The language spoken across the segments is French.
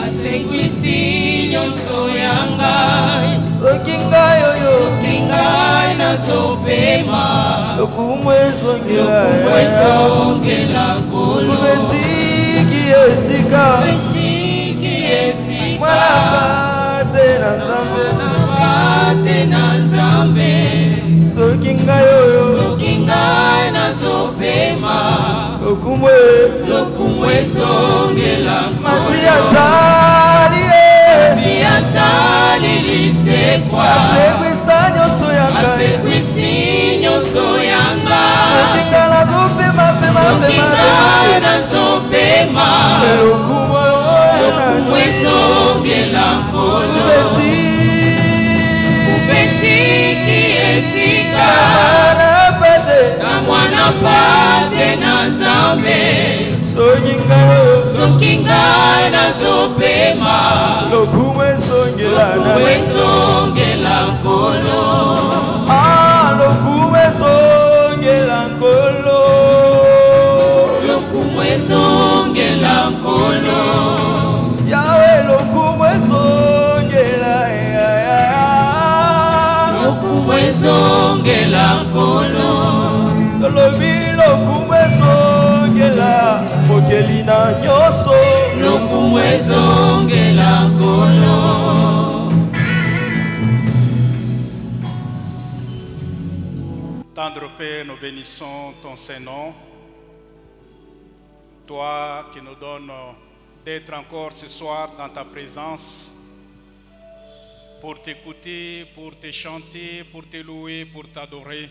asekwisi nyonso yanga soki ngai nazopema lokumu ezongela nkolo betiki esika mwalabate na nzambe soki ngai nazopema lokumu ezongela masi azali lisekwa asekwisi nyonso yanga soki ngai nazopema lokumu ezongela nkolo ufetiki esika na mwana pate na nzambe soki ngai nazopema lokumu ezongela nkolo lokumu ezongela nkolo Yawe lokumu ezongela nkolo lobi lokumu ezongela mokelina nyonso lokumu ezongela nkolo. Tendre Père, nous bénissons ton Saint-Nom, toi qui nous donnes d'être encore ce soir dans ta présence pour t'écouter, pour te chanter, pour te louer, pour t'adorer.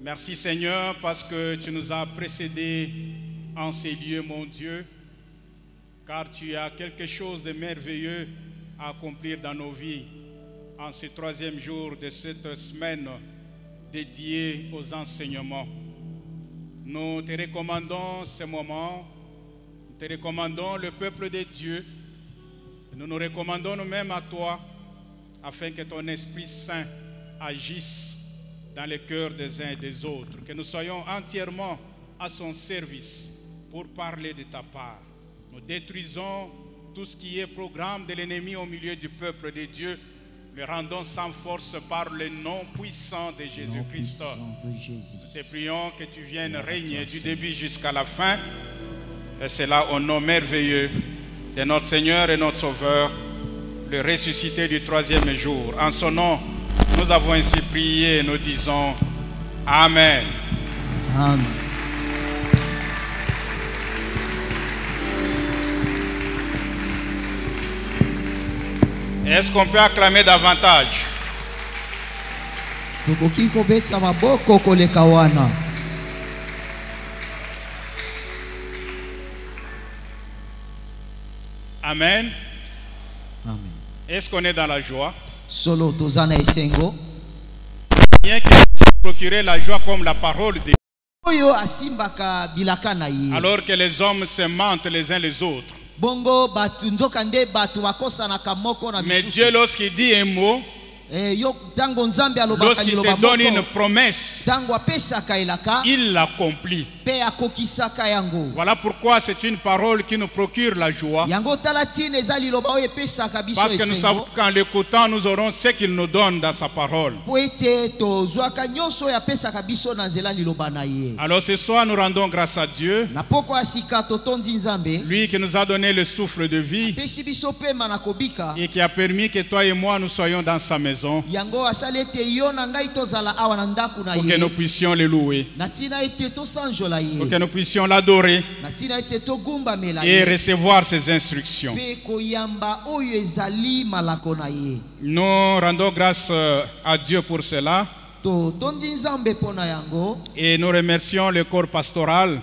Merci Seigneur parce que tu nous as précédés en ces lieux, mon Dieu, car tu as quelque chose de merveilleux à accomplir dans nos vies en ce troisième jour de cette semaine dédiée aux enseignements. Nous te recommandons ce moment, nous te recommandons le peuple de Dieu, nous nous recommandons nous-mêmes à toi afin que ton Esprit Saint agisse dans le cœur des uns et des autres, que nous soyons entièrement à son service pour parler de ta part. Nous détruisons tout ce qui est programme de l'ennemi au milieu du peuple de Dieu, le rendons sans force par le nom puissant de Jésus-Christ. Nous te prions que tu viennes régner du début jusqu'à la fin, et c'est là au nom merveilleux de notre Seigneur et notre Sauveur, le ressuscité du troisième jour. En son nom, nous avons ainsi prié et nous disons Amen. Amen. Est-ce qu'on peut acclamer davantage? Amen. Amen. Est-ce qu'on est dans la joie? Solo tozana esengo. Bien que procurer la joie comme la parole de Dieu. Alors que les hommes se mentent les uns les autres. Mais Dieu, lorsqu'il dit un mot, lorsqu'il te donne une promesse, il l'accomplit. Voilà pourquoi c'est une parole qui nous procure la joie. Parce que nous savons qu'en l'écoutant, nous aurons ce qu'il nous donne dans sa parole. Alors ce soir, nous rendons grâce à Dieu, lui qui nous a donné le souffle de vie et qui a permis que toi et moi nous soyons dans sa maison pour que nous puissions le louer, pour que nous puissions l'adorer et recevoir ses instructions. Nous rendons grâce à Dieu pour cela et nous remercions le corps pastoral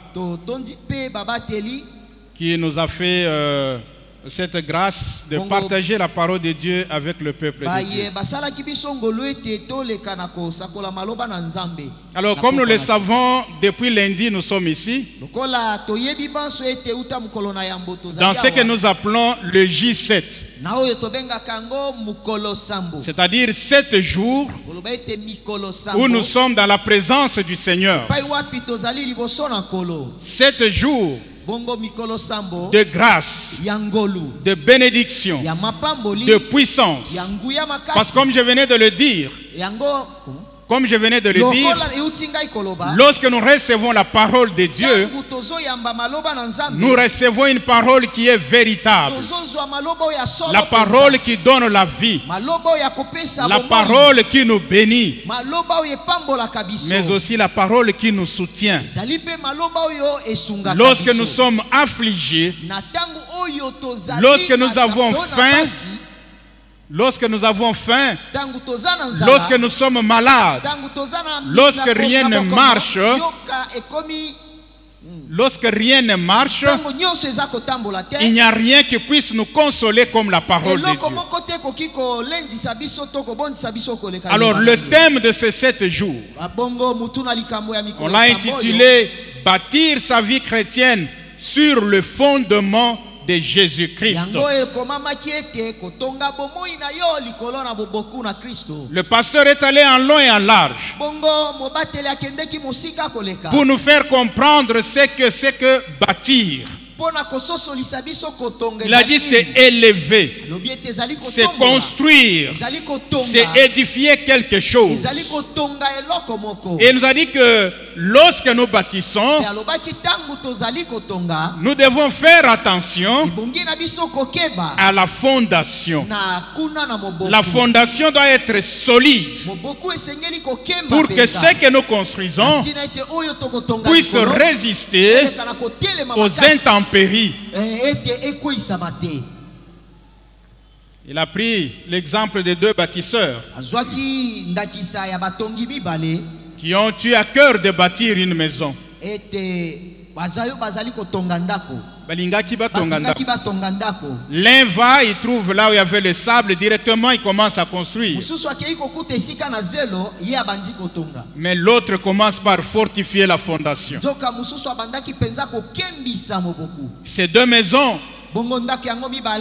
qui nous a fait cette grâce de partager la parole de Dieu avec le peuple de Dieu. Alors comme nous le savons, depuis lundi nous sommes ici dans ce que nous appelons le J7, c'est-à-dire 7 jours où nous sommes dans la présence du Seigneur. 7 jours de grâce, de bénédiction, de puissance. Parce que comme je venais de le dire, lorsque nous recevons la parole de Dieu, nous recevons une parole qui est véritable. La parole qui donne la vie. La parole qui nous bénit. Mais aussi la parole qui nous soutient. Lorsque nous sommes affligés, lorsque nous avons faim, lorsque nous sommes malades, lorsque rien ne marche, il n'y a rien qui puisse nous consoler comme la parole de Dieu. Alors le thème de ces 7 jours, on l'a intitulé « Bâtir sa vie chrétienne sur le fondement de Jésus-Christ ». Le pasteur est allé en long et en large pour nous faire comprendre ce que bâtir. Il a dit c'est élever, c'est construire, c'est édifier quelque chose. Et il nous a dit que lorsque nous bâtissons, nous devons faire attention à la fondation. La fondation doit être solide pour que ce que nous construisons puisse résister aux intempéries. Il a pris l'exemple de 2 bâtisseurs qui ont eu à cœur de bâtir une maison. L'un va, il trouve là où il y avait le sable, directement il commence à construire. Mais l'autre commence par fortifier la fondation. Ces 2 maisons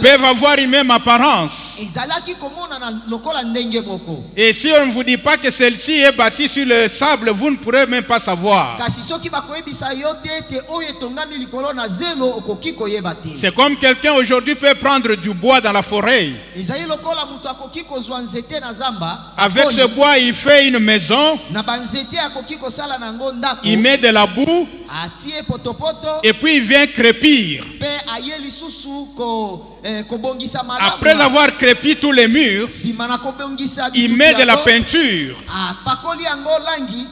peuvent avoir une même apparence. Et si on ne vous dit pas que celle-ci est bâtie sur le sable, vous ne pourrez même pas savoir. C'est comme quelqu'un aujourd'hui peut prendre du bois dans la forêt. Avec ce bois, il fait une maison. Il met de la boue. Et puis il vient crépir. Après avoir crépi tous les murs, il met de la peinture.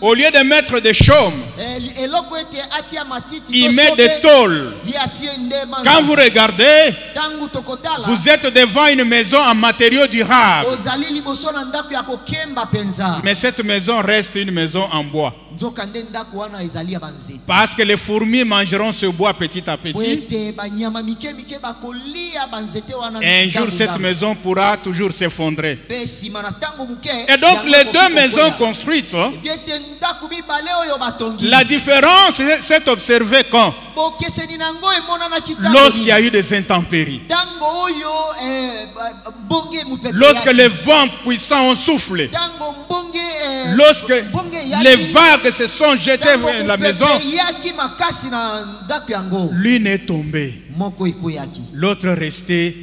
Au lieu de mettre des chaumes, il met des tôles. Quand vous regardez, vous êtes devant une maison en matériaux durables. Mais cette maison reste une maison en bois. Parce que les fourmis mangeront ce bois petit à petit. Et un jour, cette maison pourra toujours s'effondrer. Et donc, les 2 maisons construites, la différence s'est observée quand? Lorsqu'il y a eu des intempéries. Lorsque les vents puissants ont soufflé. Lorsque les vagues se sont jetées vers la maison, l'une est tombée. L'autre restait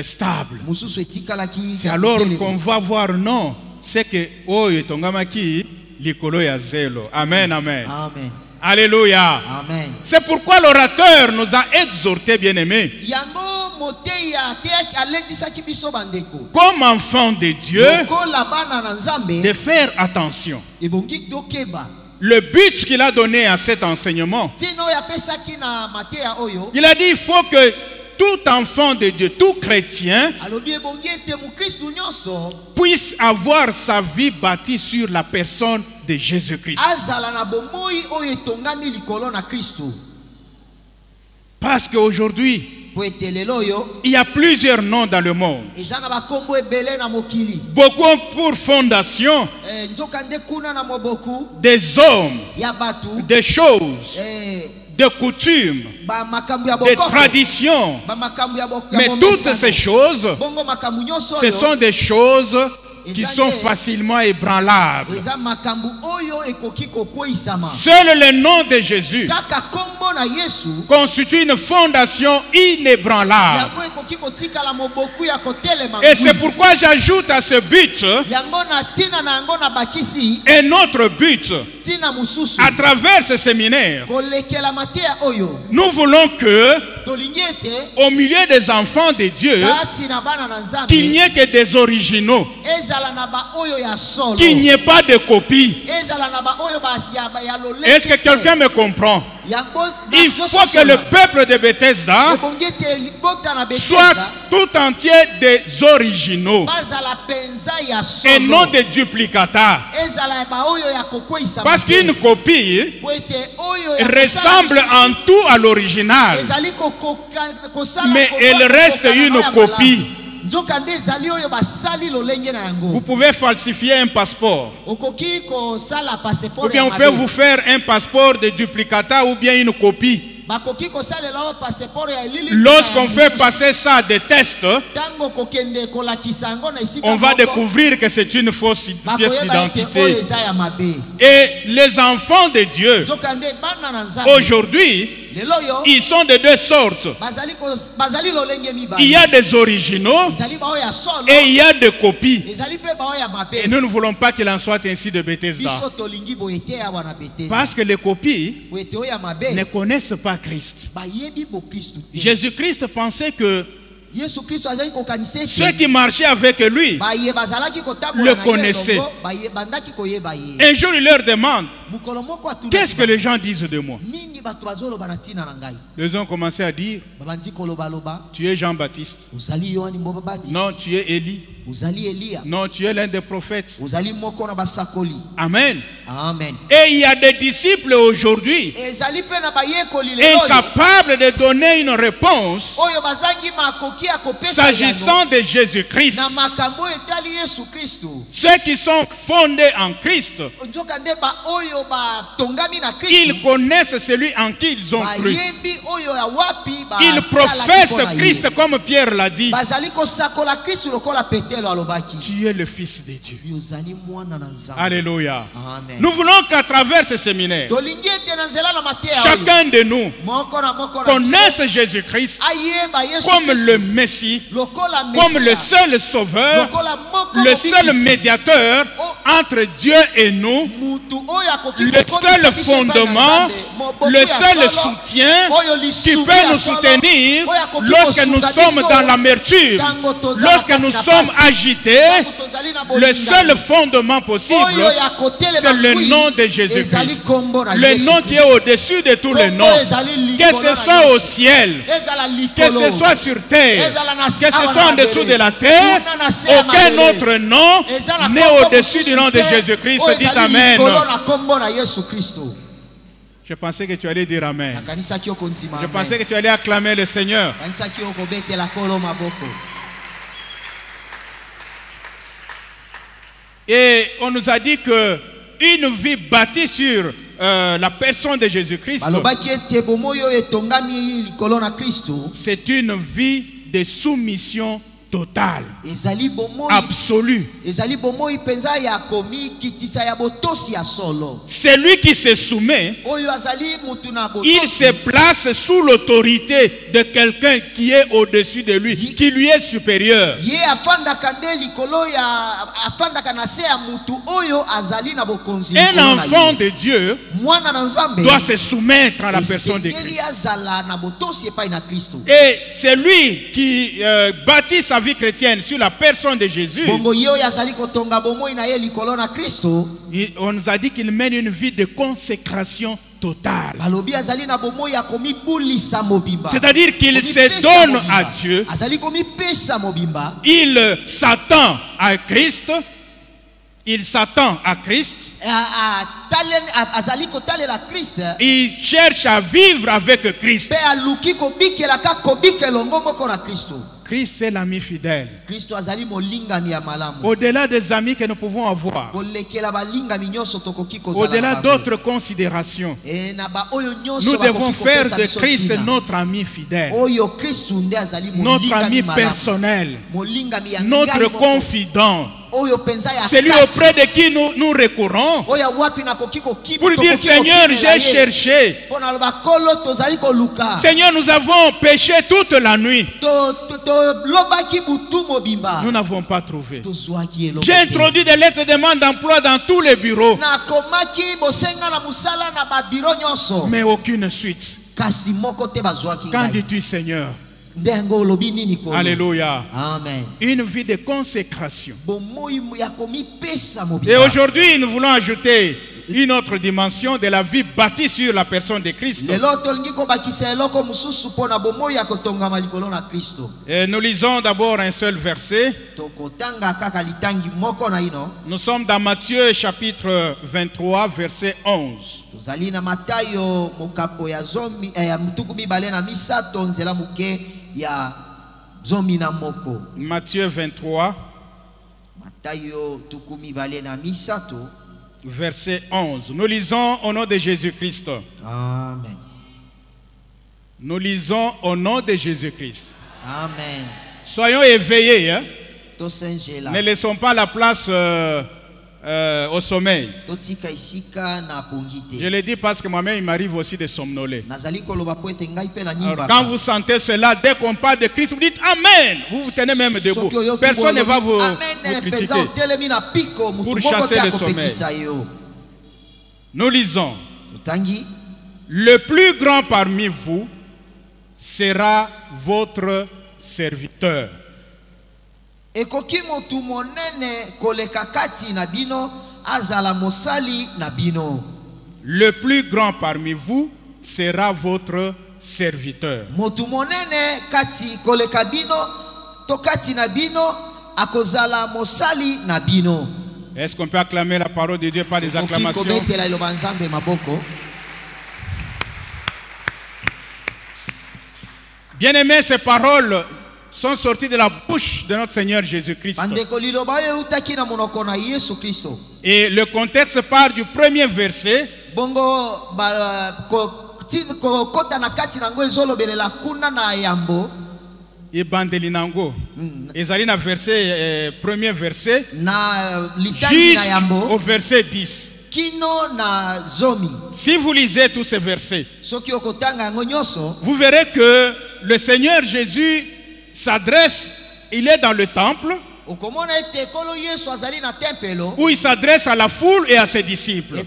stable. C'est alors qu'on va voir, non, c'est que amen, amen. Amen. Alléluia. Amen. C'est pourquoi l'orateur nous a exhortés, bien-aimés, comme enfants de Dieu, de faire attention. Le but qu'il a donné à cet enseignement, il a dit il faut que tout enfant de Dieu, tout chrétien, puisse avoir sa vie bâtie sur la personne de Jésus-Christ. Parce qu'aujourd'hui, il y a plusieurs noms dans le monde. Beaucoup ont pour fondation des hommes, des choses, des coutumes, des traditions. Mais toutes ces choses, ce sont des choses qui sont facilement ébranlables. Seul le nom de Jésus constitue une fondation inébranlable. Et c'est pourquoi j'ajoute à ce but un autre but. À travers ce séminaire, nous voulons que, au milieu des enfants de Dieu, qu'il n'y ait que des originaux, qu'il n'y ait pas de copies. Est-ce que quelqu'un me comprend? Il faut que le peuple de Bethesda soit tout entier des originaux et non des duplicata. Parce qu'une copie ressemble en tout à l'original, mais elle reste une copie. Vous pouvez falsifier un passeport, ou bien on peut vous faire un passeport de duplicata ou bien une copie. Lorsqu'on fait passer ça des tests, on va découvrir que c'est une fausse pièce d'identité. Et les enfants de Dieu, aujourd'hui, ils sont de deux sortes. Il y a des originaux et il y a des copies. Et nous ne voulons pas qu'il en soit ainsi de Bethesda. Parce que les copies ne connaissent pas Christ. Jésus-Christ pensait que ceux qui marchaient avec lui le connaissaient. Un jour, il leur demande: qu'est-ce que les gens disent de moi? Les gens ont commencé à dire: tu es Jean-Baptiste. Non, tu es Élie. Non, tu es l'un des prophètes. Amen. Amen. Et il y a des disciples aujourd'hui incapables de donner une réponse s'agissant de Jésus-Christ. Ceux qui sont fondés en Christ, ils connaissent celui en qui ils ont cru. Ils professent Christ comme Pierre l'a dit. Tu es le Fils de Dieu. Alléluia. Amen. Nous voulons qu'à travers ce séminaire, chacun de nous connaisse Jésus-Christ comme le Messie, comme le seul sauveur, le seul médiateur entre Dieu et nous, le seul fondement, le seul soutien qui peut nous soutenir lorsque nous sommes dans l'amertume, lorsque nous sommes agités. Le seul fondement possible, c'est le nom de Jésus-Christ, le nom qui est au-dessus de tous les noms. Que ce soit au ciel, que ce soit sur terre, que ce soit en dessous de la terre, aucun autre nom n'est au-dessus du nom de Jésus-Christ. Dites Amen. Je pensais que tu allais dire Amen. Je pensais que tu allais acclamer le Seigneur. Et on nous a dit que une vie bâtie sur la personne de Jésus-Christ, c'est une vie de soumission totale, absolue. Celui qui se soumet, il se place sous l'autorité de quelqu'un qui est au-dessus de lui, qui lui est supérieur. Un enfant de Dieu doit se soumettre à la personne de Christ. Et celui qui bâtit sa vie chrétienne sur la personne de Jésus, on nous a dit qu'il mène une vie de consécration totale. C'est-à-dire qu'il se donne à Dieu, il s'attend à Christ, il s'attend à Christ, il cherche à vivre avec Christ. Christ est l'ami fidèle. Au-delà des amis que nous pouvons avoir, au-delà d'autres considérations, nous devons faire de Christ notre ami fidèle, notre ami personnel, notre confident, C'est lui auprès de qui nous recourons pour dire Seigneur, j'ai cherché. Seigneur, nous avons péché toute la nuit. Nous n'avons pas trouvé. J'ai introduit des lettres de demande d'emploi dans tous les bureaux. Mais aucune suite. Qu'en dis-tu, Seigneur? Alléluia. Amen. Une vie de consécration. Et aujourd'hui, nous voulons ajouter une autre dimension de la vie bâtie sur la personne de Christ. Et nous lisons d'abord un seul verset. Nous sommes dans Matthieu chapitre 23, verset 11. Matthieu 23, verset 11. Nous lisons au nom de Jésus-Christ. Amen. Nous lisons au nom de Jésus-Christ. Amen. Soyons éveillés. Hein? Ne laissons pas la place au sommeil. Je le dis parce que moi-même, il m'arrive aussi de somnoler. Alors, quand vous sentez cela, dès qu'on parle de Christ, vous dites Amen. Vous vous tenez même debout. Personne ne va vous critiquer pour chasser le sommeil. Nous lisons. Le plus grand parmi vous sera votre serviteur. Ekoki motu monene koleka kati na bino azala mosali na bino. Le plus grand parmi vous sera votre serviteur. Motu monene kati koleka bino to kati na bino akozala mosali na bino. Est-ce qu'on peut acclamer la parole de Dieu par des acclamations? Bien-aimés, ces paroles sont sortis de la bouche de notre Seigneur Jésus-Christ. Et le contexte part du premier verset. Et bandelinango. Ezalina verset, premier verset. Jusqu'au verset 10. Si vous lisez tous ces versets, vous verrez que le Seigneur Jésus s'adresse, il est dans le temple où il s'adresse à la foule et à ses disciples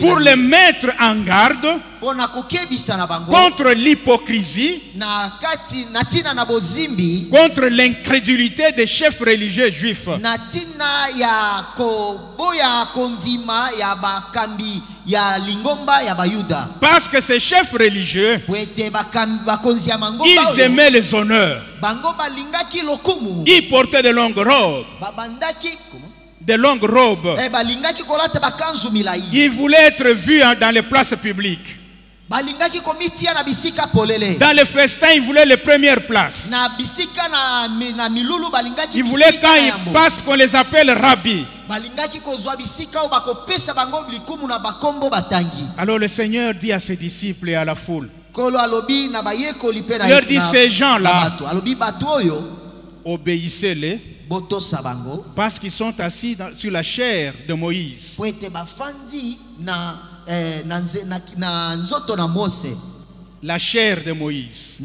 pour les mettre en garde contre l'hypocrisie, contre l'incrédulité des chefs religieux juifs. Parce que ces chefs religieux, ils aimaient les honneurs. Ils portaient de longues robes. Ils voulaient être vus dans les places publiques. Dans les festins, ils voulaient les premières places. Ils voulaient quand ils passent qu'on les appelle rabbi. Alors le Seigneur dit à ses disciples et à la foule, il leur dit, ces gens-là, obéissez-les parce qu'ils sont assis sur la chair de Moïse. La chair de Moïse.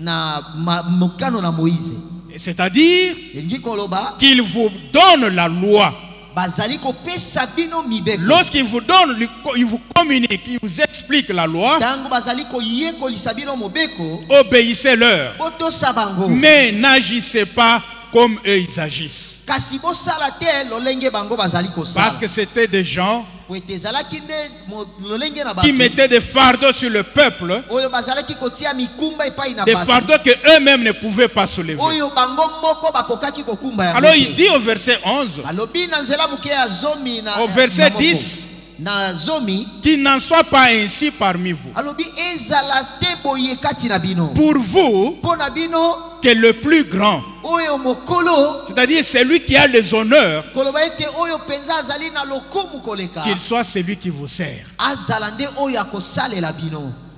C'est-à-dire qu'il vous donne la loi. Lorsqu'il vous donne, il vous communique, il vous explique la loi, obéissez-leur. Mais n'agissez pas comme eux ils agissent. Parce que c'était des gens qui mettaient des fardeaux sur le peuple, des fardeaux qu'eux-mêmes ne pouvaient pas soulever. Alors il dit au verset 11, au verset 10, qu'il n'en soit pas ainsi parmi vous. Pour vous, que le plus grand, c'est-à-dire celui qui a les honneurs, qu'il soit celui qui vous sert.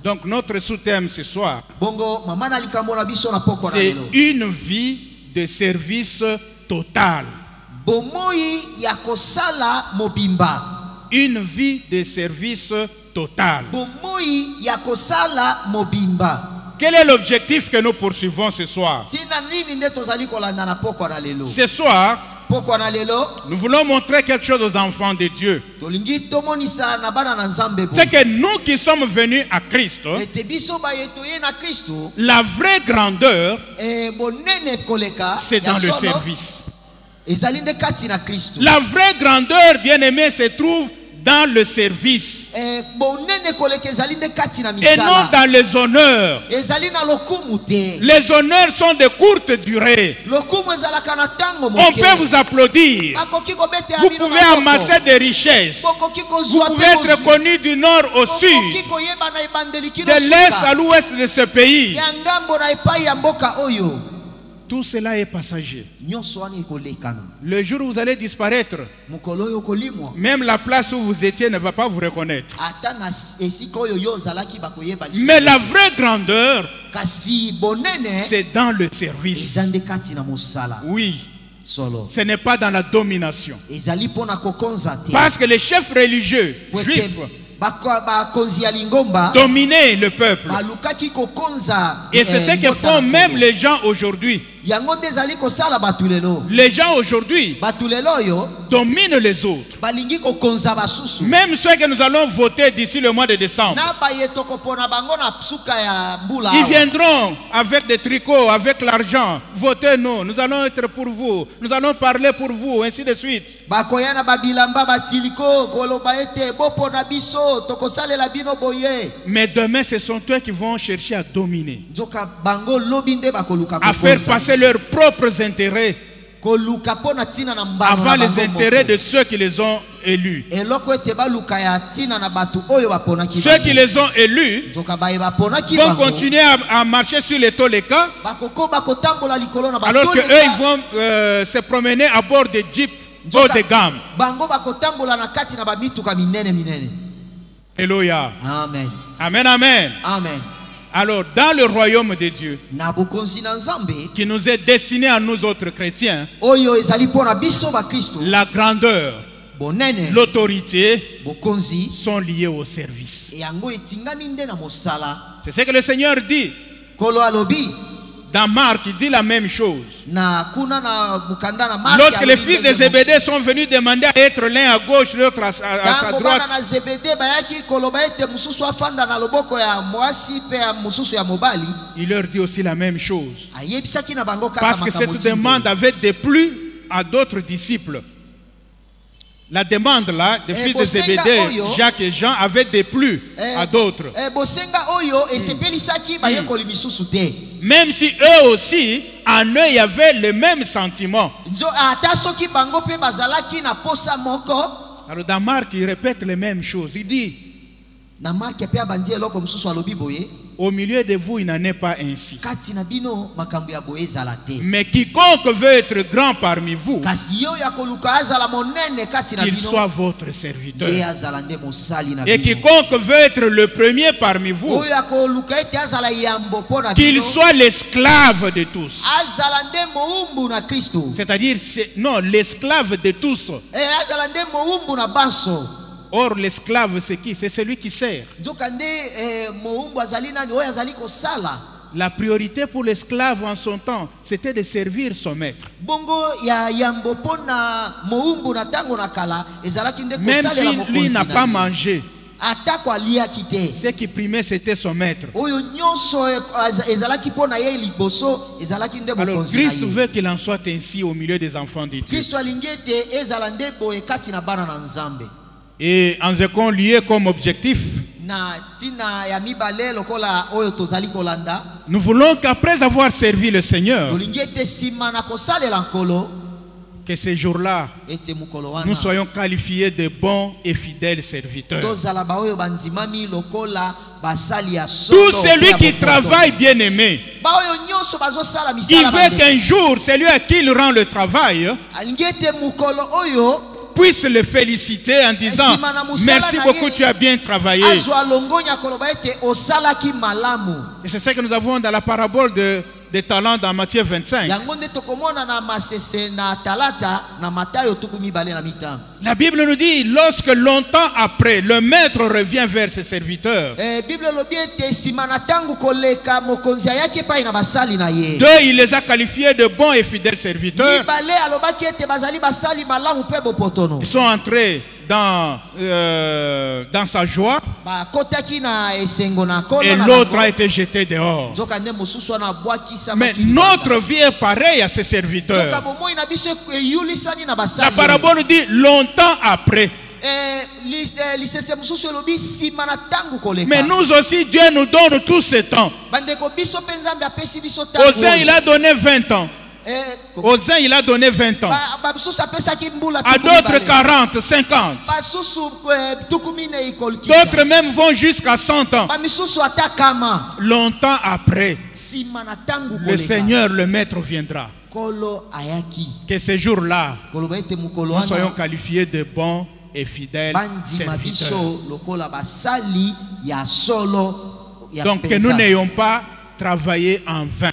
Donc notre sous-thème ce soir, c'est une vie de service total. Bomoi ya kosala mobimba. Une vie de service total. Bomoi ya kosala mobimba. Quel est l'objectif que nous poursuivons ce soir? Ce soir, nous voulons montrer quelque chose aux enfants de Dieu. C'est que nous qui sommes venus à Christ, la vraie grandeur, c'est dans le service. La vraie grandeur, bien-aimé, se trouve dans le service et non dans les honneurs. Les honneurs sont de courte durée. On peut vous applaudir. Vous pouvez amasser des richesses. Vous pouvez être connu du nord au sud, de l'est à l'ouest de ce pays. Tout cela est passager. Le jour où vous allez disparaître, même la place où vous étiez ne va pas vous reconnaître. Mais la vraie grandeur, c'est dans le service. Oui. Ce n'est pas dans la domination. Parce que les chefs religieux juifs dominer le peuple. Et c'est ce que font même les gens aujourd'hui. Les gens aujourd'hui dominent les autres. Même ceux que nous allons voter d'ici le mois de décembre, ils viendront avec des tricots, avec l'argent. Votez-nous, nous allons être pour vous, nous allons parler pour vous, ainsi de suite. Mais demain, ce sont eux qui vont chercher à dominer, à faire passer leurs propres intérêts avant les intérêts de ceux qui les ont élus. Ceux qui les ont élus vont continuer à marcher sur les toleka, alors qu'eux ils vont se promener à bord de jeeps haut de gamme. Alléluia. Amen. Amen, amen. Amen. Alors, dans le royaume de Dieu, qui nous est destiné à nous autres chrétiens, la grandeur, l'autorité sont liés au service. C'est ce que le Seigneur dit. Dans Marc, il dit la même chose. Lorsque les fils de Zébédée sont venus demander à être l'un à gauche, l'autre à sa droite, il leur dit aussi la même chose. Parce que cette demande avait déplu à d'autres disciples. La demande là des fils de Zébédée, Jacques et Jean, avait déplu à d'autres. Même si eux aussi, en eux, il y avait le même sentiment. Alors dans Marc, il répète les mêmes choses. Il dit, au milieu de vous, il n'en est pas ainsi. Mais quiconque veut être grand parmi vous, qu'il soit votre serviteur. Et quiconque veut être le premier parmi vous, qu'il soit l'esclave de tous. C'est-à-dire, non, l'esclave de tous. Or, l'esclave, c'est qui? C'est celui qui sert. La priorité pour l'esclave en son temps, c'était de servir son maître. Même si lui n'a pas mangé, ce qui primait, c'était son maître. Alors, Christ veut qu'il en soit ainsi au milieu des enfants de Dieu. Et en ce qu'on lié comme objectif, nous voulons qu'après avoir servi le Seigneur, que ces jours-là, nous soyons qualifiés de bons et fidèles serviteurs. Tout celui qui travaille, bien aimé, il veut qu'un jour, celui à qui il rend le travail, puisse le féliciter en disant merci beaucoup, tu as bien travaillé. Et c'est ce que nous avons dans la parabole de des talents dans Matthieu 25. La Bible nous dit, lorsque longtemps après, le maître revient vers ses serviteurs. Deux, il les a qualifiés de bons et fidèles serviteurs. Ils sont entrés dans sa joie, et l'autre a été jeté dehors. Mais notre vie est pareille à ces serviteurs. La parabole dit longtemps après. Mais nous aussi, Dieu nous donne tout ce temps. Aux uns il a donné 20 ans. Aux uns il a donné 20 ans. À d'autres 40, 50. D'autres même vont jusqu'à 100 ans. Longtemps après, le Seigneur, le Maître, viendra. Que ce jour-là, nous soyons qualifiés de bons et fidèles serviteurs. Donc que nous n'ayons pas travaillé en vain.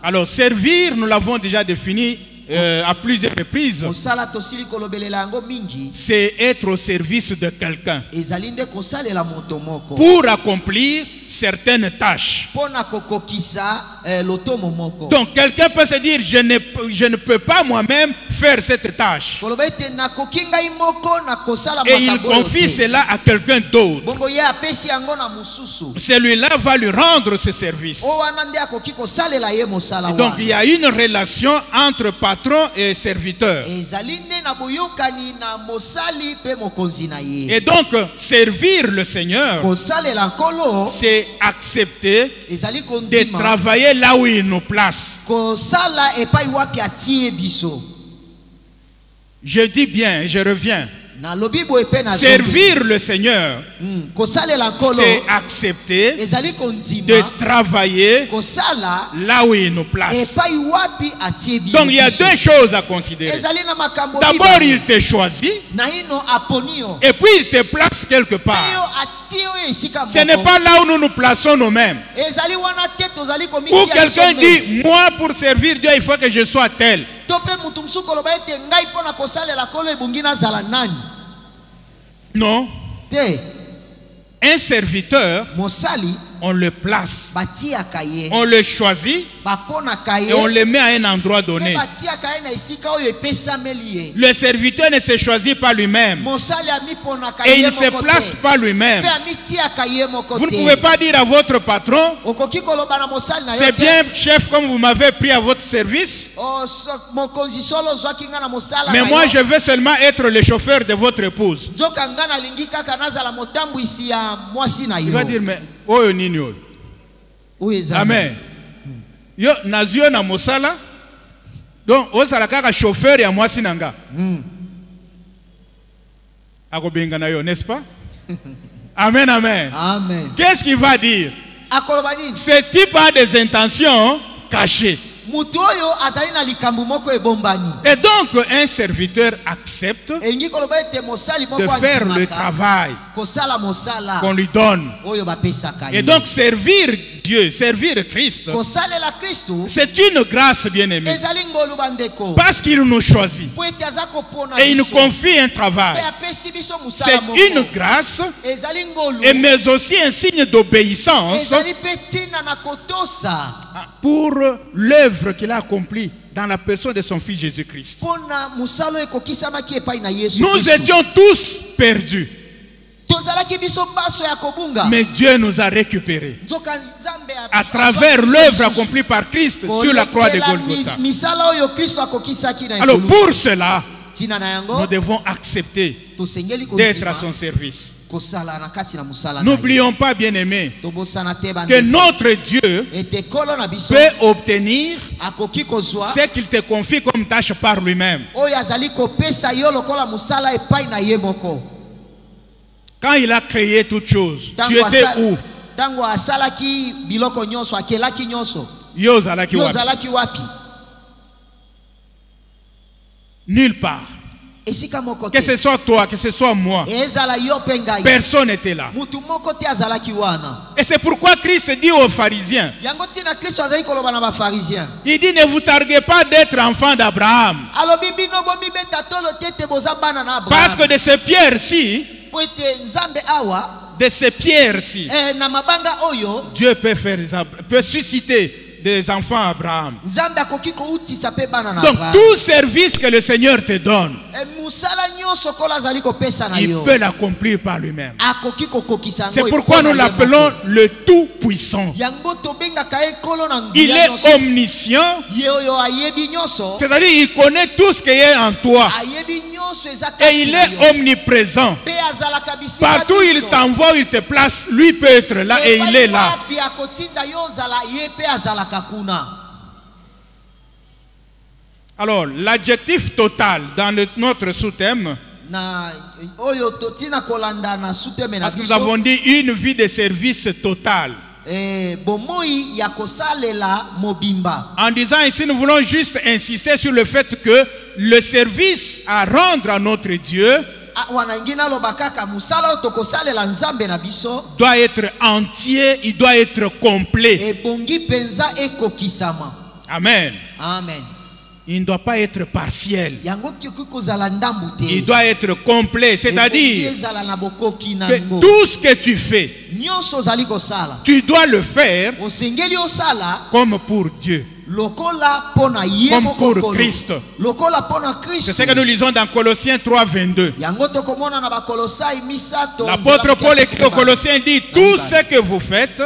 Alors servir, nous l'avons déjà défini à plusieurs reprises. C'est être au service de quelqu'un pour accomplir certaines tâches. Donc quelqu'un peut se dire, je ne peux pas moi-même faire cette tâche. Et il confie cela à quelqu'un d'autre. Celui-là va lui rendre ce service. Et donc il y a une relation entre patron et serviteur. Et donc servir le Seigneur, c'est accepter de travailler là où il nous place. Je dis bien, je reviens. Servir le Seigneur, c'est accepter de travailler là où il nous place. Donc il y a deux choses à considérer. D'abord, il te choisit, et puis il te place quelque part. Ce n'est pas là où nous nous plaçons nous-mêmes. Ou quelqu'un dit, moi pour servir Dieu, il faut que je sois tel. Non. Un serviteur, on le place, on le choisit et on le met à un endroit donné. Le serviteur ne se choisit pas lui-même et il ne se place pas lui-même. Vous ne pouvez pas dire à votre patron, c'est bien chef comme vous m'avez pris à votre service, mais moi je veux seulement être le chauffeur de votre épouse. Il va dire, mais oyo nini oyo? Amen. Yo nazio na mosala. Donc osala kaka chauffeur ya mwasi nanga. Ako benga na yo, n'est-ce pas? Amen, amen. Amen. Qu'est-ce qu'il va dire? Ce type a des intentions cachées. Et donc un serviteur accepte de faire le travail qu'on lui donne. Et donc servir Dieu, servir Christ, c'est une grâce, bien-aimée. Parce qu'il nous choisit et il nous confie un travail. C'est une grâce, et mais aussi un signe d'obéissance pour l'œuvre qu'il a accomplie dans la personne de son fils Jésus-Christ. Nous étions tous perdus, mais Dieu nous a récupérés à travers l'œuvre accomplie par Christ sur la croix de Golgotha. Alors pour cela, nous devons accepter d'être à son service. N'oublions pas, bien-aimés, que notre Dieu peut obtenir ce qu'il te confie comme tâche par lui-même. Quand il a créé toutes choses, tu étais où? Yo ozalaki wapi? Nulle part. Que ce soit toi, que ce soit moi. Personne n'était là. Et c'est pourquoi Christ dit aux pharisiens. Il dit, ne vous targuez pas d'être enfant d'Abraham. Parce que de ces pierres-ci, Dieu peut susciter des enfants à Abraham. Donc tout service que le Seigneur te donne, il peut l'accomplir par lui-même. C'est pourquoi nous l'appelons le Tout-Puissant. Il est omniscient, c'est-à-dire il connaît tout ce qui est en toi. Et il est omniprésent. Partout où il t'envoie, il te place, lui peut être là et il est là. Alors, l'adjectif total dans notre sous-thème, parce que nous avons dit une vie de service total. En disant ici, nous voulons juste insister sur le fait que le service à rendre à notre Dieu doit être entier, il doit être complet. Amen. Amen. Il ne doit pas être partiel. Il doit être complet. C'est-à-dire que tout ce que tu fais, tu dois le faire comme pour Dieu, comme pour Christ. C'est ce que nous lisons dans Colossiens 3, 22. L'apôtre Paul écrit aux Colossiens, dit, tout ce que vous faites,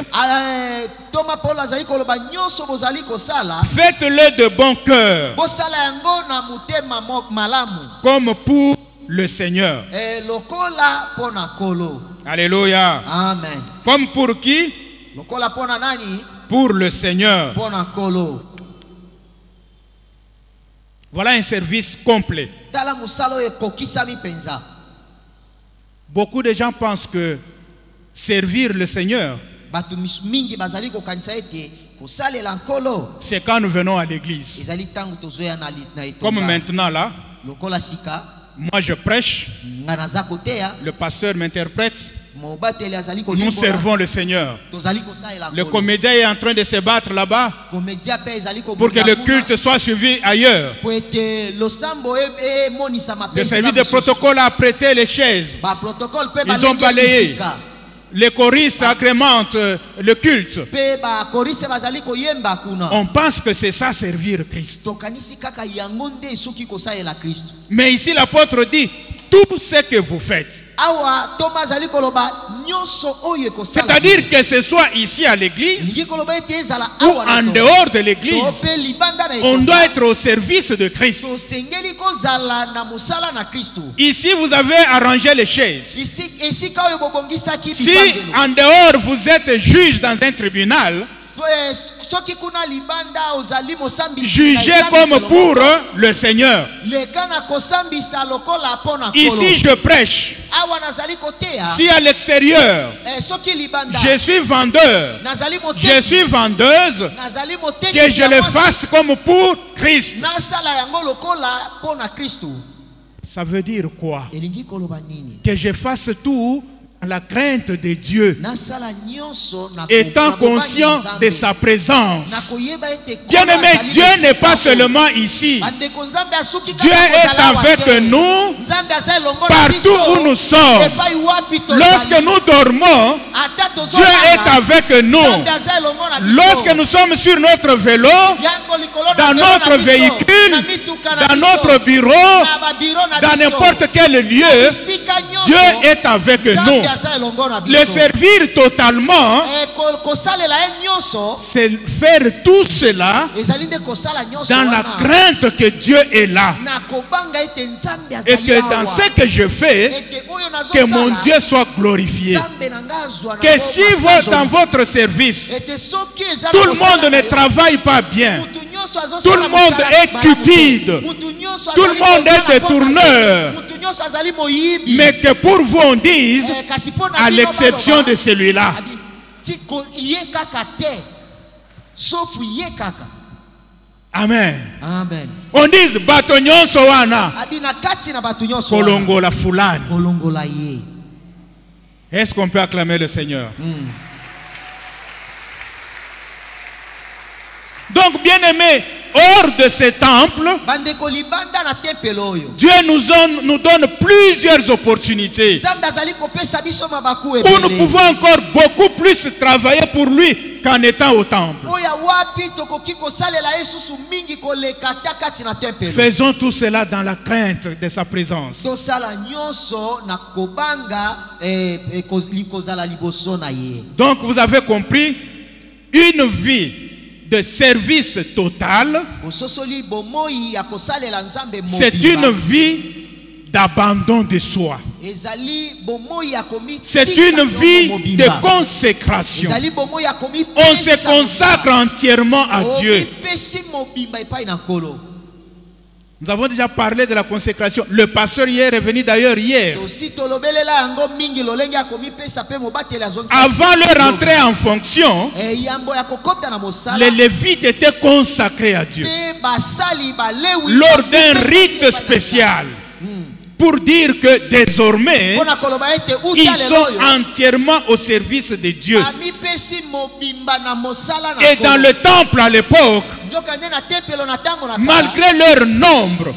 faites-le de bon cœur, comme pour le Seigneur. Alléluia. Amen. Comme pour qui? Pour le Seigneur. Voilà un service complet. Beaucoup de gens pensent que servir le Seigneur, c'est quand nous venons à l'église. Comme maintenant là, moi je prêche, le pasteur m'interprète, nous servons le Seigneur. Le comédien est en train de se battre là-bas pour que le culte soit suivi ailleurs. Le service de protocole a prêté les chaises. Ils ont balayé. Les choristes agrémentent le culte. On pense que c'est ça servir Christ. Mais ici l'apôtre dit, tout ce que vous faites, c'est-à-dire que ce soit ici à l'église ou en dehors de l'église, on doit être au service de Christ. Ici vous avez arrangé les chaises. Si en dehors vous êtes juge dans un tribunal, jugez comme pour le Seigneur. Ici je prêche. Si à l'extérieur je suis vendeur, je suis vendeuse, que je le fasse comme pour Christ. Ça veut dire quoi? Que je fasse tout à la crainte de Dieu, étant conscient de sa présence. Bien-aimé, Dieu n'est pas seulement ici. Dieu est avec nous partout où nous sommes. Lorsque nous dormons, Dieu est avec nous. Lorsque nous sommes sur notre vélo, dans notre véhicule, dans notre bureau, dans n'importe quel lieu, Dieu est avec nous. Le servir totalement, c'est faire tout cela dans la crainte que Dieu est là. Et que dans ce que je fais, que mon Dieu soit glorifié. Que si dans votre service, tout le monde ne travaille pas bien, tout le monde est cupide, tout le monde est détourneur, mais que pour vous on dise, à l'exception de celui-là. Amen. Amen. On dit bato nyonso wana Adina kati na batu nyonso kolongola fulani. kolongola ye. Est-ce qu'on peut acclamer le Seigneur? Donc, bien-aimés, hors de ce temple, Dieu nous donne plusieurs opportunités où nous pouvons encore beaucoup plus travailler pour lui qu'en étant au temple. Faisons tout cela dans la crainte de sa présence. Donc, vous avez compris, une vie de service total, c'est une vie d'abandon de soi. C'est une vie de consécration. On se consacre entièrement à Dieu. Nous avons déjà parlé de la consécration. Le pasteur hier est venu d'ailleurs hier. Avant leur entrée en fonction, les Lévites étaient consacrés à Dieu lors d'un rite spécial. Pour dire que désormais, ils sont entièrement au service de Dieu. Et dans le temple à l'époque, malgré leur nombre,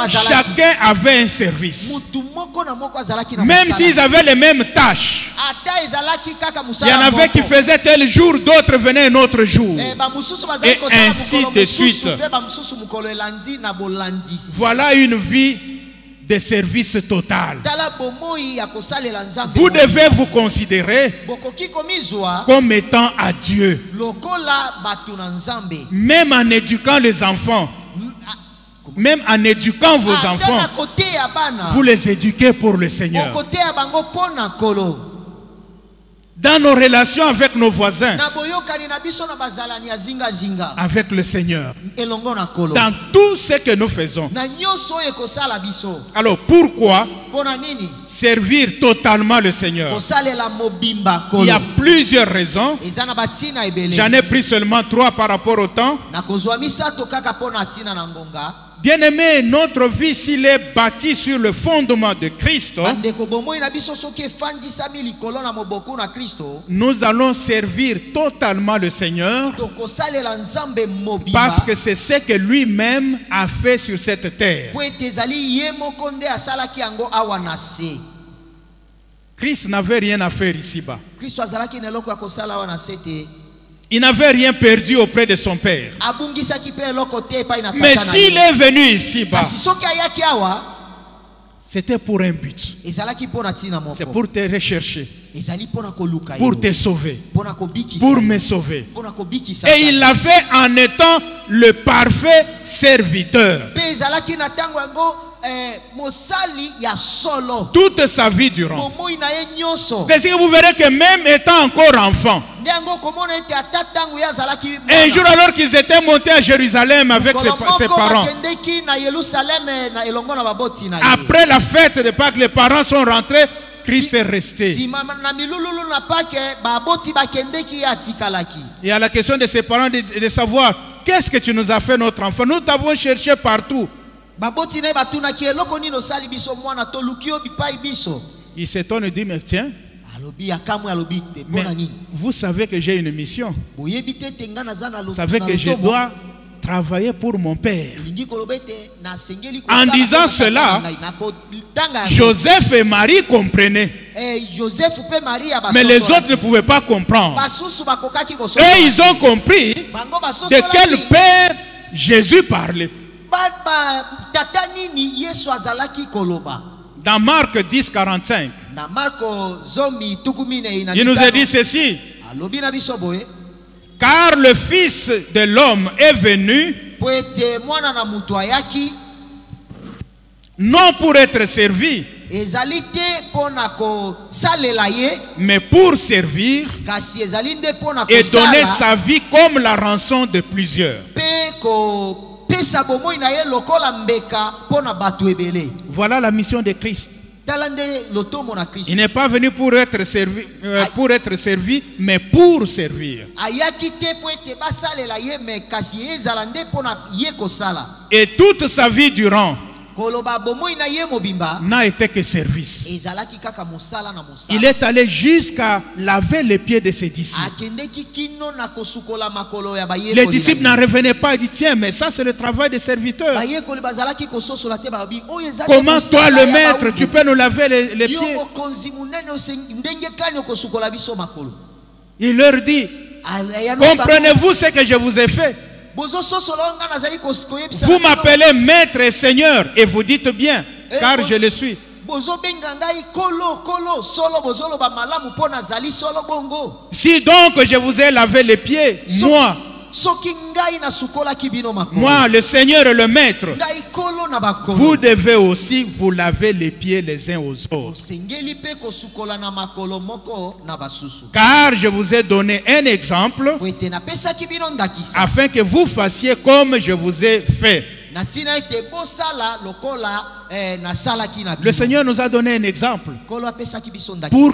chacun avait un service. Même s'ils avaient les mêmes tâches, il y en avait qui faisaient tel jour, d'autres venaient un autre jour. Et ainsi de suite. Voilà une vie de service total. Vous devez vous considérer comme étant à Dieu. Même en éduquant les enfants, même en éduquant vos enfants, vous les éduquez pour le Seigneur. Dans nos relations avec nos voisins, avec le Seigneur, dans tout ce que nous faisons. Alors pourquoi servir totalement le Seigneur? Il y a plusieurs raisons. J'en ai pris seulement 3 par rapport au temps. Bien-aimé, notre vie, s'il est bâti sur le fondement de Christ, nous allons servir totalement le Seigneur parce que c'est ce que lui-même a fait sur cette terre. Christ n'avait rien à faire ici-bas. Il n'avait rien perdu auprès de son Père. Mais s'il est venu ici-bas, c'était pour un but. C'est pour te rechercher, pour te sauver, pour me sauver. Et il l'a fait en étant le parfait serviteur. Toute sa vie durant. Parce que vous verrez que même étant encore enfant, un jour alors qu'ils étaient montés à Jérusalem avec ses parents, après la fête de Pâques, les parents sont rentrés, Christ est resté. Et à la question de ses parents de savoir, qu'est-ce que tu nous as fait notre enfant? Nous t'avons cherché partout. Il s'étonne et dit, mais tiens, mais vous savez que j'ai une mission. Vous savez que je dois travailler pour mon Père. En disant cela, Joseph et Marie comprenaient. Mais les autres ne pouvaient pas comprendre. Et ils ont compris de quel Père Jésus parlait. Dans Marc 10, 45, il nous a dit ceci: car le Fils de l'homme est venu non pour être servi, mais pour servir et donner sa vie comme la rançon de plusieurs. Voilà la mission de Christ. Il n'est pas venu pour être servi, mais pour servir. Et toute sa vie durant n'a été que service. Il est allé jusqu'à laver les pieds de ses disciples. Les disciples n'en revenaient pas et disaient, tiens, mais ça c'est le travail des serviteurs. Comment toi le maître, tu peux nous laver les pieds? Il leur dit, comprenez-vous ce que je vous ai fait? Vous m'appelez maître et seigneur et vous dites bien, car je le suis. Si donc je vous ai lavé les pieds, moi le Seigneur et le maître, vous devez aussi vous laver les pieds les uns aux autres. Car je vous ai donné un exemple afin que vous fassiez comme je vous ai fait. Le Seigneur nous a donné un exemple pour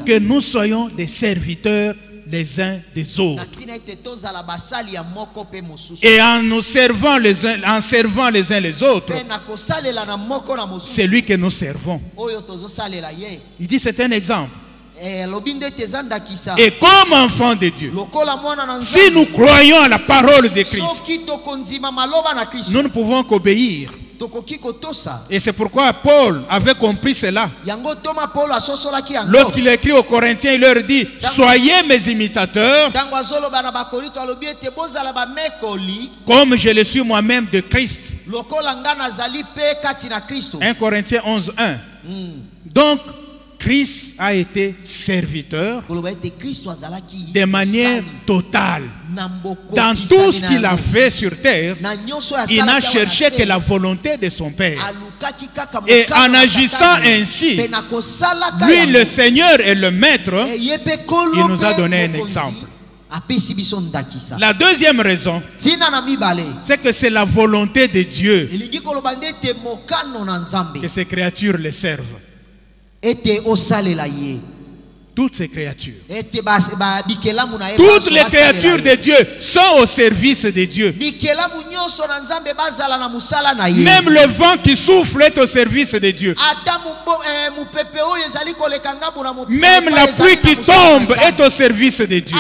que nous soyons des serviteurs les uns des autres. Et en nous servant les uns, les autres, c'est lui que nous servons. Il dit c'est un exemple. Et comme enfants de Dieu, si nous croyons à la parole de Christ, nous ne pouvons qu'obéir. Et c'est pourquoi Paul avait compris cela. Lorsqu'il écrit aux Corinthiens, il leur dit, soyez mes imitateurs comme je le suis moi-même de Christ. 1 Corinthiens 11:1. Donc Christ a été serviteur de manière totale. Dans tout ce qu'il a fait sur terre, il n'a cherché que la volonté de son Père. Et en agissant ainsi, lui le Seigneur et le Maître, il nous a donné un exemple. La deuxième raison, c'est que c'est la volonté de Dieu que ces créatures le servent. Toutes ces créatures. Toutes les créatures de Dieu sont au service de Dieu. Même le vent qui souffle est au service de Dieu. Même la pluie qui tombe est au service de Dieu.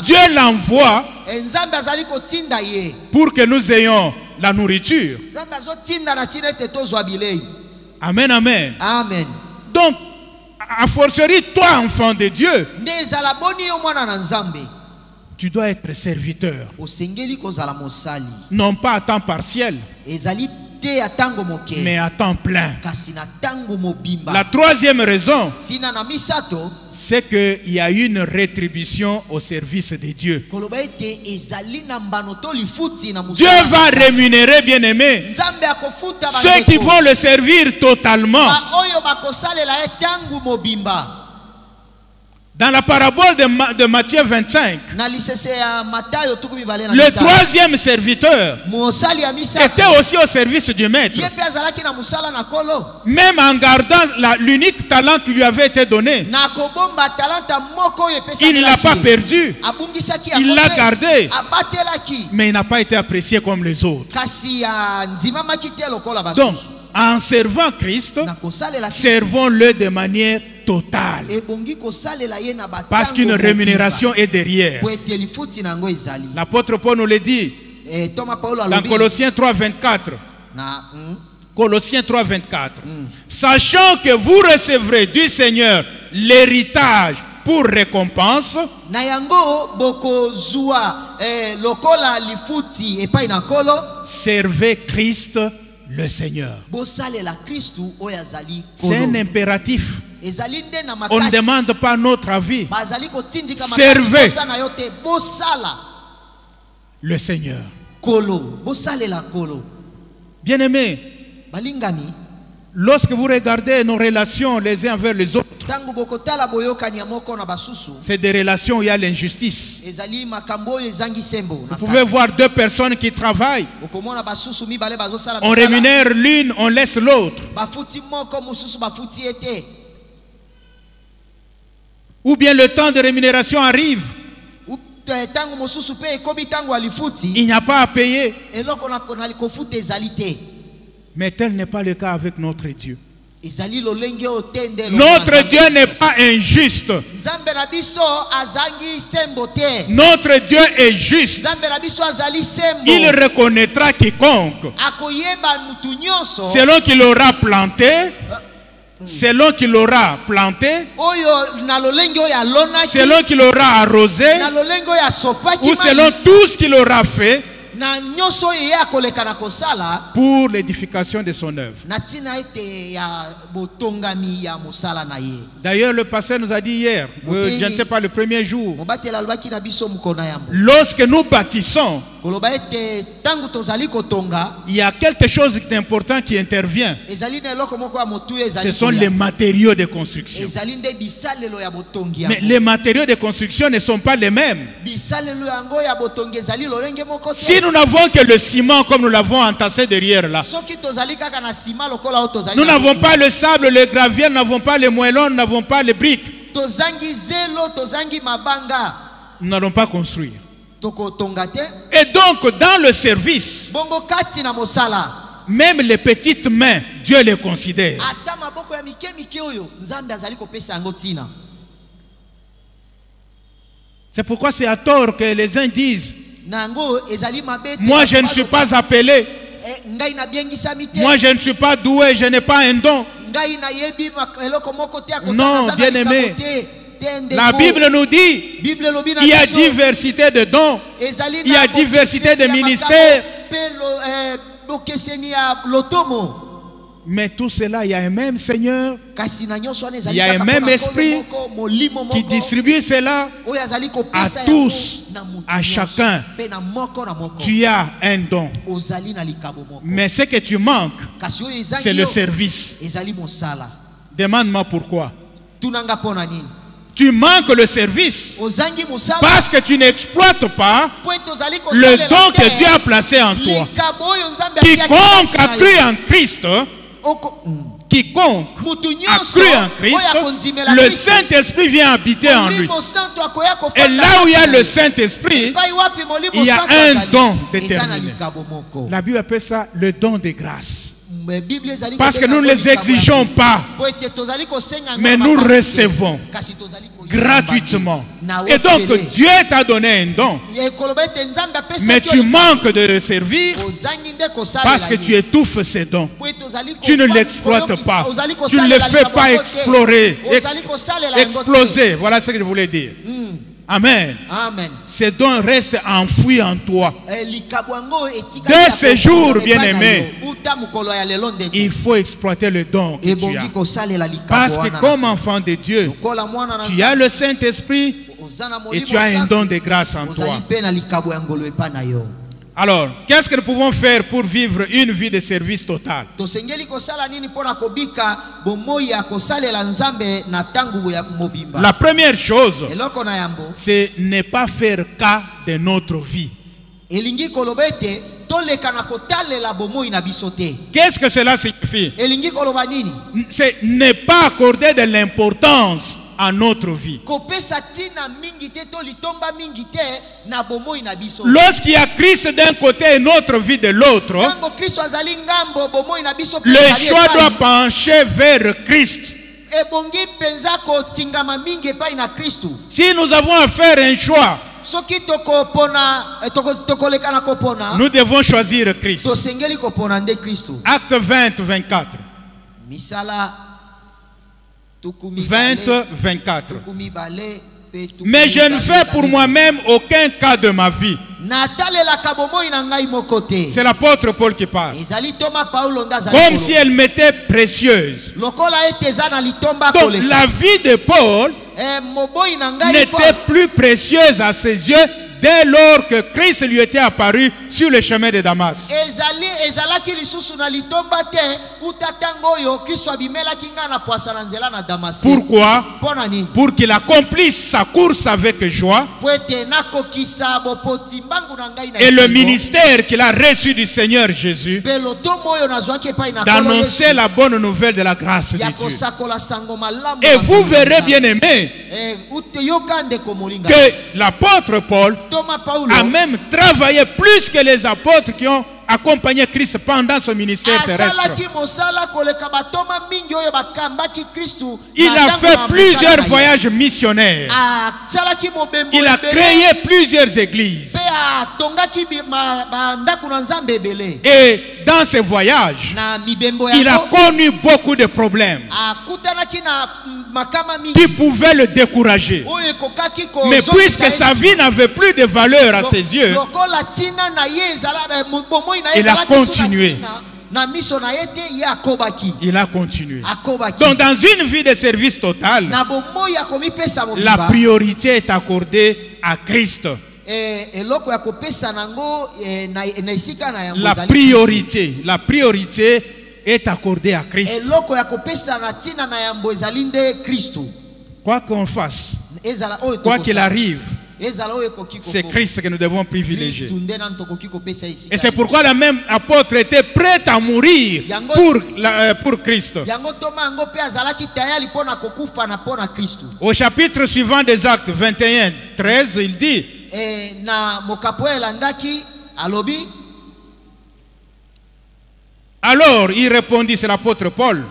Dieu l'envoie pour que nous ayons la nourriture. Amen, amen. Amen. Donc, a fortiori, toi, enfant de Dieu, tu dois être serviteur. Non pas à temps partiel, mais à temps plein. La troisième raison, c'est qu'il y a une rétribution au service de Dieu. Dieu va rémunérer, bien-aimés, ceux qui vont le servir totalement. Dans la parabole de Matthieu 25, le troisième serviteur était aussi au service du maître. Même en gardant l'unique talent qui lui avait été donné, il ne l'a pas perdu. Il l'a gardé. Mais il n'a pas été apprécié comme les autres. Donc, en servant Christ, servons-le de manière totale. Parce qu'une rémunération est derrière. L'apôtre Paul nous le dit dans Colossiens 3:24. Colossiens 3:24. Sachant que vous recevrez du Seigneur l'héritage pour récompense, servez Christ le Seigneur. C'est un impératif. On ne demande pas notre avis. Servez le Seigneur. Bien-aimé, Lorsque vous regardez nos relations les uns envers les autres, c'est des relations où il y a l'injustice. Vous pouvez voir deux personnes qui travaillent. On rémunère l'une, on laisse l'autre. Ou bien le temps de rémunération arrive, il n'y a pas à payer. Mais tel n'est pas le cas avec notre Dieu. Notre Dieu n'est pas injuste. Notre Dieu est juste. Il reconnaîtra quiconque selon qu'il aura planté, selon qu'il aura planté, selon qu'il aura arrosé, ou selon tout ce qu'il aura fait pour l'édification de son œuvre. D'ailleurs, le pasteur nous a dit hier, je ne sais pas, le premier jour, lorsque nous bâtissons, il y a quelque chose d'important qui intervient. Ce sont les matériaux de construction. Mais les matériaux de construction ne sont pas les mêmes. Si nous n'avons que le ciment comme nous l'avons entassé derrière là, nous n'avons pas le sable, le gravier, nous n'avons pas les moellons, nous n'avons pas les briques, nous n'allons pas construire. Et donc dans le service, même les petites mains, Dieu les considère. C'est pourquoi c'est à tort que les uns disent: moi je ne suis pas appelé, moi je ne suis pas doué, je n'ai pas un don. Non, bien aimé, la Bible nous dit il y a diversité de dons, il y a diversité de ministères. Mais tout cela, il y a un même Seigneur, il y a un même Esprit qui distribue cela à tous, à chacun. Tu as un don, mais ce que tu manques, c'est le service. Demande-moi pourquoi. Tu manques le service parce que tu n'exploites pas le don que Dieu a placé en toi. Quiconque a cru en Christ, quiconque a cru en Christ, le Saint-Esprit vient habiter en lui. Et là où il y a le Saint-Esprit, il y a un don déterminé. La Bible appelle ça le don de grâce. Parce que nous ne les exigeons pas, mais nous recevons gratuitement. Et donc Dieu t'a donné un don, mais tu manques de le servir parce que tu étouffes ces dons. Tu ne l'exploites pas, tu ne le fais pas explorer, exploser. Voilà ce que je voulais dire. Amen. Amen. Ces dons restent enfouis en toi. Dès ce jour, bien-aimé, il faut exploiter le don que tu as. Parce que comme enfant de Dieu, tu as le Saint-Esprit et tu as un don de grâce en toi. Alors, qu'est-ce que nous pouvons faire pour vivre une vie de service total? La première chose, c'est ne pas faire cas de notre vie. Qu'est-ce que cela signifie? C'est ne pas accorder de l'importance à notre vie. Lorsqu'il y a Christ d'un côté et notre vie de l'autre, le choix doit pencher vers Christ. Si nous avons à faire un choix, nous devons choisir Christ. Acte 20, 24. 20, 24. Mais je ne fais pour moi-même aucun cas de ma vie. C'est l'apôtre Paul qui parle. Comme si elle m'était précieuse. Donc la vie de Paul n'était plus précieuse à ses yeux dès lors que Christ lui était apparu sur le chemin de Damas. ezalaki lisusu na litomba te utatango oyo Kristo abimelaki nga na poasa na nzela na Damascus. Pourquoi? Pona nini? Pour qu'il accomplisse sa course avec joie. Pwete nakokisa bopoti mbangu na ngai na Et le ministère qu'il a reçu du Seigneur Jésus, belotombo oyo nazwaki epai na d'annoncer la bonne nouvelle de la grâce de ya Dieu. kosakola sango malamu. Et vous verrez, bien aimé, que l'apôtre Paul a même travaillé plus que les apôtres qui ont accompagné Christ pendant son ministère terrestre. Il a fait plusieurs voyages missionnaires. Il a créé plusieurs églises. Et dans ces voyages, il a connu beaucoup de problèmes qui pouvaient le décourager. Mais puisque sa vie n'avait plus de valeur à ses yeux, il a continué. Il a continué. Donc dans une vie de service total, la priorité est accordée à Christ. La priorité est accordée à Christ. Quoi qu'on fasse, quoi qu'il arrive, c'est Christ que nous devons privilégier. Et c'est pourquoi le même apôtre était prêt à mourir pour Christ. Au chapitre suivant des Actes 21, 13, il dit: alors il répondit, c'est l'apôtre Paul: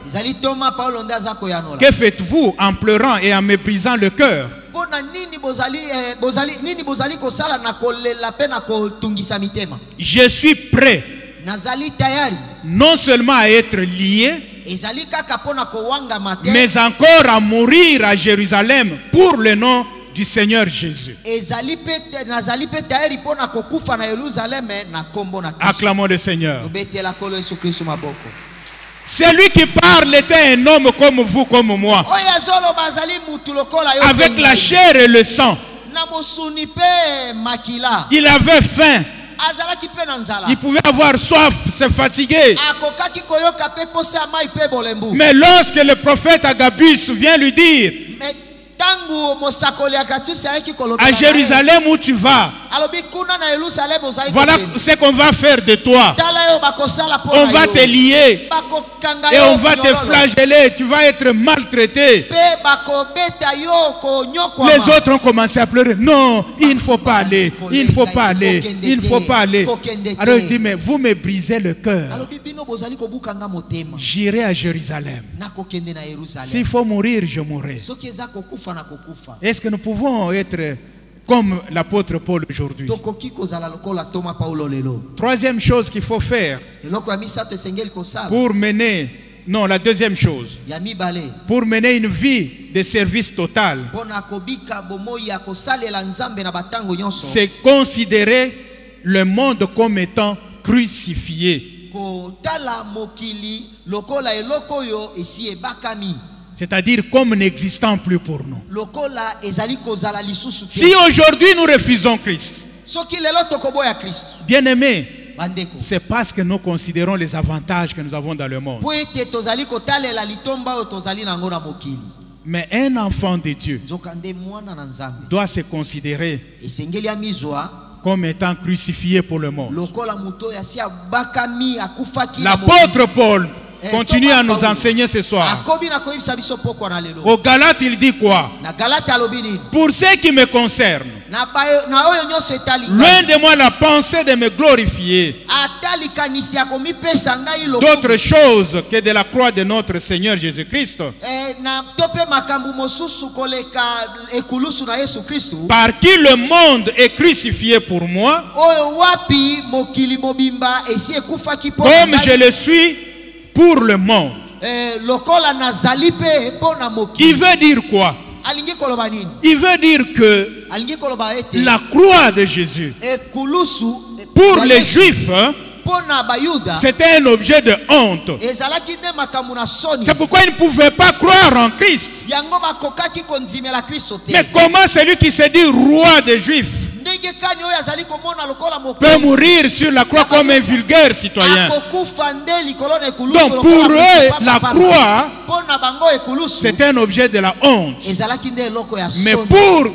que faites-vous en pleurant et en méprisant le cœur? Je suis prêt non seulement à être lié, mais encore à mourir à Jérusalem pour le nom du Seigneur Jésus. Acclamons le Seigneur. Celui qui parle était un homme comme vous, comme moi, avec la chair et le sang. Il avait faim. Il pouvait avoir soif, se fatiguer. Mais lorsque le prophète Agabus vient lui dire: à Jérusalem où tu vas, voilà ce qu'on va faire de toi. On va te lier et on va te flageller. Tu vas être maltraité. Les autres ont commencé à pleurer. Non, il ne faut pas aller. Il ne faut pas aller. Il ne faut pas aller. Alors il dit: mais vous me brisez le cœur. J'irai à Jérusalem. S'il faut mourir, je mourrai. Est-ce que nous pouvons être comme l'apôtre Paul aujourd'hui? Troisième chose qu'il faut faire pour mener, non, la deuxième chose, pour mener une vie de service total, c'est considérer le monde comme étant crucifié. C'est-à-dire comme n'existant plus pour nous. Si aujourd'hui nous refusons Christ, bien aimé, c'est parce que nous considérons les avantages que nous avons dans le monde. Mais un enfant de Dieu doit se considérer comme étant crucifié pour le monde. L'apôtre Paul continue à nous enseigner ce soir. Au Galates, il dit quoi? Pour ce qui me concerne, loin de moi la pensée de me glorifier d'autre chose que de la croix de notre Seigneur Jésus-Christ, par qui le monde est crucifié pour moi, comme je le suis pour le monde. Il veut dire quoi? Il veut dire que la croix de Jésus, pour les Juifs, c'était un objet de honte. C'est pourquoi ils ne pouvaient pas croire en Christ. Mais comment celui qui se dit roi des Juifs peut mourir sur la croix comme un vulgaire citoyen. Donc pour eux, la croix, c'est un objet de la honte. Mais pour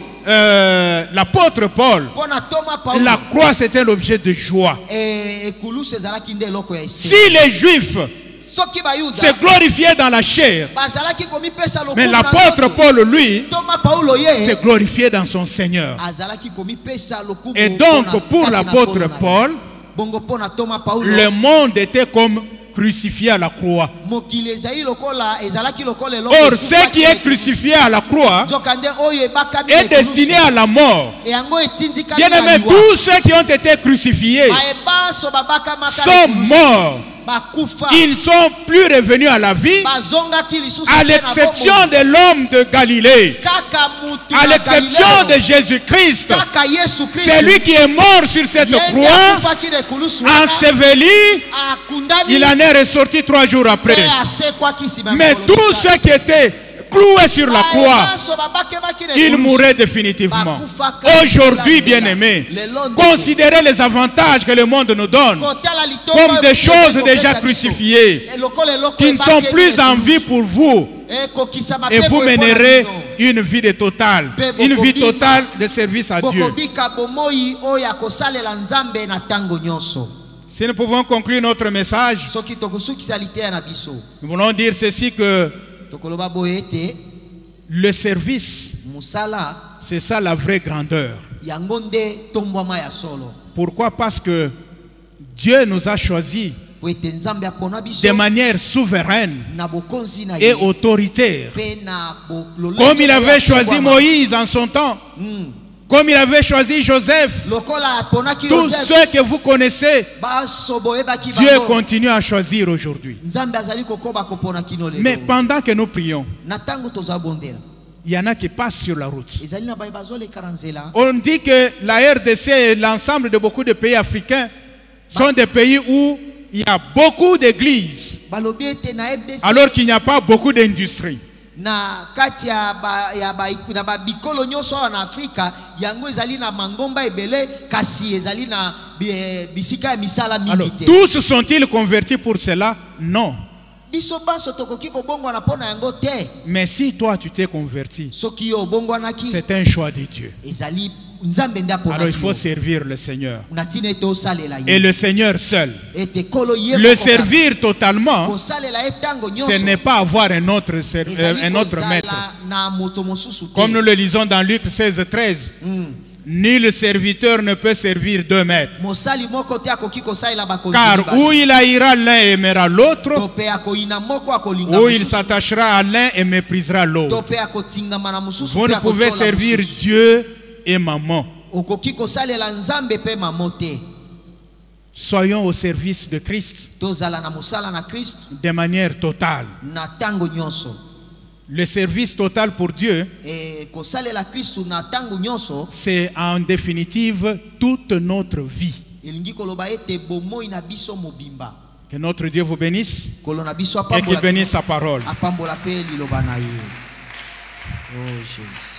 l'apôtre Paul, la croix c'est un objet de joie. Si les Juifs se glorifiaient dans la chair, mais l'apôtre Paul, lui, se glorifiait dans son Seigneur. Et donc pour l'apôtre Paul, le monde était comme crucifié à la croix. Or, ce qui est crucifié à la croix est destiné à la mort. Bien aimé, tous ceux qui ont été crucifiés sont morts. Ils ne sont plus revenus à la vie, à l'exception de l'homme de Galilée, à l'exception de Jésus-Christ. C'est lui qui est mort sur cette croix, enseveli. Il en est ressorti 3 jours après. Mais tous ceux qui étaient cloués sur la croix, ils mouraient définitivement. Aujourd'hui, bien-aimés, considérez les avantages que le monde nous donne comme des choses déjà crucifiées, qui ne sont plus en vie pour vous. Et vous mènerez une vie de totale, une vie totale de service à Dieu. Si nous pouvons conclure notre message, nous voulons dire ceci, que le service, c'est ça la vraie grandeur. Pourquoi? Parce que Dieu nous a choisis de manière souveraine et autoritaire, comme il avait choisi Moïse en son temps, comme il avait choisi Joseph. Tous ceux que vous connaissez, Dieu continue à choisir aujourd'hui. Mais pendant que nous prions, il y en a qui passent sur la route. On dit que la RDC et l'ensemble de beaucoup de pays africains sont des pays où il y a beaucoup d'églises, alors qu'il n'y a pas beaucoup d'industries. Na kati ya bikolo nyonso na Afrika yango ezali na mangomba ebele kasi ezali na bisika ya misala mingi te. Tous sont-ils convertis pour cela? Non. Biso baso tokoki kobongwa na pona yango te. Mais si toi tu t'es converti, soki yo bongwa na ki, c'est un choix de Dieu. Ezali alors il faut servir le Seigneur et le Seigneur seul. Le servir totalement, ce n'est pas avoir un autre maître. Comme nous le lisons dans Luc 16:13. Nul serviteur ne peut servir 2 maîtres. Car où il haïra l'un et aimera l'autre, ou il s'attachera à l'un et méprisera l'autre. Vous ne pouvez servir Dieu et maman. Soyons au service de Christ de manière totale. Le service total pour Dieu, c'est en définitive toute notre vie. Que notre Dieu vous bénisse et qu'il bénisse sa parole. Oh Jésus.